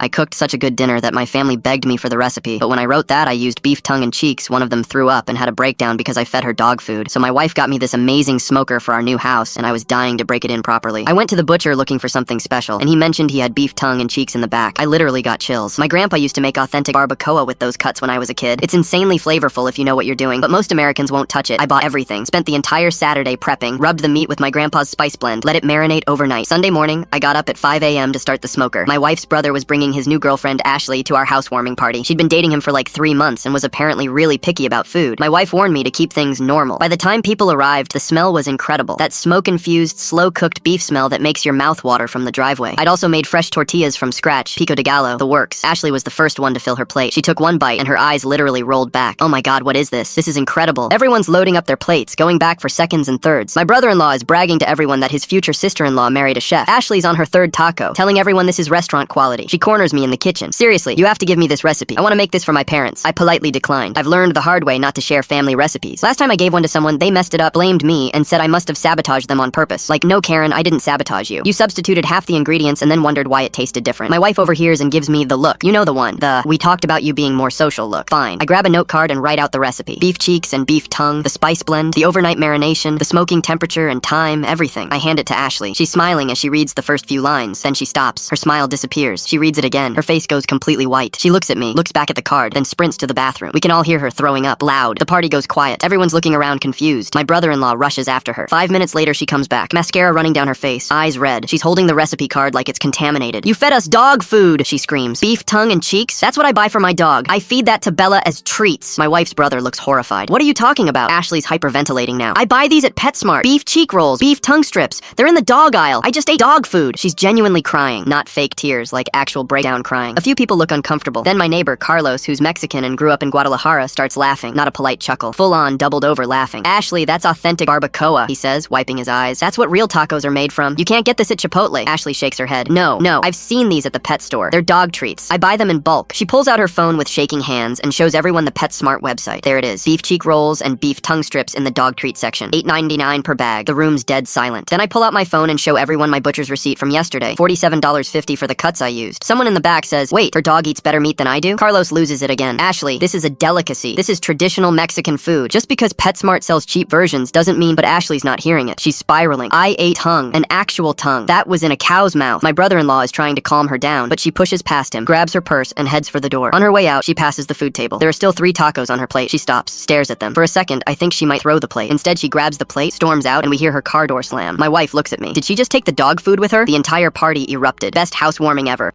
I cooked such a good dinner that my family begged me for the recipe, but when I wrote that, I used beef tongue and cheeks. One of them threw up and had a breakdown because I fed her dog food. So my wife got me this amazing smoker for our new house, and I was dying to break it in properly. I went to the butcher looking for something special, and he mentioned he had beef tongue and cheeks in the back. I literally got chills. My grandpa used to make authentic barbacoa with those cuts when I was a kid. It's insanely flavorful if you know what you're doing, but most Americans won't touch it. I bought everything, spent the entire Saturday prepping, rubbed the meat with my grandpa's spice blend, let it marinate overnight. Sunday morning, I got up at 5 a.m. to start the smoker. My wife's brother was bringing his new girlfriend, Ashley, to our housewarming party. She'd been dating him for like 3 months and was apparently really picky about food. My wife warned me to keep things normal. By the time people arrived, the smell was incredible. That smoke-infused, slow-cooked beef smell that makes your mouth water from the driveway. I'd also made fresh tortillas from scratch, pico de gallo, the works. Ashley was the first one to fill her plate. She took one bite and her eyes literally rolled back. Oh my god, what is this? This is incredible. Everyone's loading up their plates, going back for seconds and thirds. My brother-in-law is bragging to everyone that his future sister-in-law married a chef. Ashley's on her third taco, telling everyone this is restaurant quality. She corners me in the kitchen. Seriously, you have to give me this recipe. I want to make this for my parents. I politely declined. I've learned the hard way not to share family recipes. Last time I gave one to someone, they messed it up, blamed me, and said I must have sabotaged them on purpose. Like, no, Karen, I didn't sabotage you. You substituted half the ingredients and then wondered why it tasted different. My wife overhears and gives me the look. You know the one. The, we talked about you being more social look. Fine. I grab a note card and write out the recipe. Beef cheeks and beef tongue, the spice blend, the overnight marination, the smoking temperature and time, everything. I hand it to Ashley. She's smiling as she reads the first few lines. Then she stops. Her smile disappears. She reads it again. Her face goes completely white. She looks at me, looks back at the card, then sprints to the bathroom. We can all hear her throwing up, loud. The party goes quiet. Everyone's looking around confused. My brother-in-law rushes after her. 5 minutes later, she comes back. Mascara running down her face. Eyes red. She's holding the recipe card like it's contaminated. You fed us dog food, she screams. Beef tongue and cheeks? That's what I buy for my dog. I feed that to Bella as treats. My wife's brother looks horrified. What are you talking about? Ashley's hyperventilating now. I buy these at PetSmart. Beef cheek rolls, beef tongue strips. They're in the dog aisle. I just ate dog food. She's genuinely crying, not fake tears, like actual breakdown crying. A few people look uncomfortable. Then my neighbor, Carlos, who's Mexican and grew up in Guadalajara, starts laughing. Not a polite chuckle. Full on, doubled over laughing. Ashley, that's authentic barbacoa, he says, wiping his eyes. That's what real tacos are made from. You can't get this at Chipotle. Ashley shakes her head. No, I've seen these at the pet store. They're dog treats. I buy them in bulk. She pulls out her phone with shaking hands and shows everyone the PetSmart website. There it is. Beef cheek rolls and beef tongue strips in the dog treat section. $8.99 per bag. The room's dead silent. Then I pull out my phone and show everyone my butcher's receipt from yesterday. $47.50 for the cuts I used. Someone in the back says, wait, her dog eats better meat than I do? Carlos loses it again. Ashley, this is a delicacy. This is traditional Mexican food. Just because PetSmart sells cheap versions doesn't mean, but Ashley's not hearing it. She's spiraling. I ate tongue. An actual tongue. That was in a cow's mouth. My brother-in-law is trying to calm her down, but she pushes past him, grabs her purse, and heads for the door. On her way out, she passes the food table. There are still 3 tacos on her plate. She stops, stares at them. For a second, I think she might throw the plate. Instead, she grabs the plate, storms out, and we hear her car door slam. My wife looks at me. Did she just take the dog food with her? The entire party erupted. Best housewarming ever.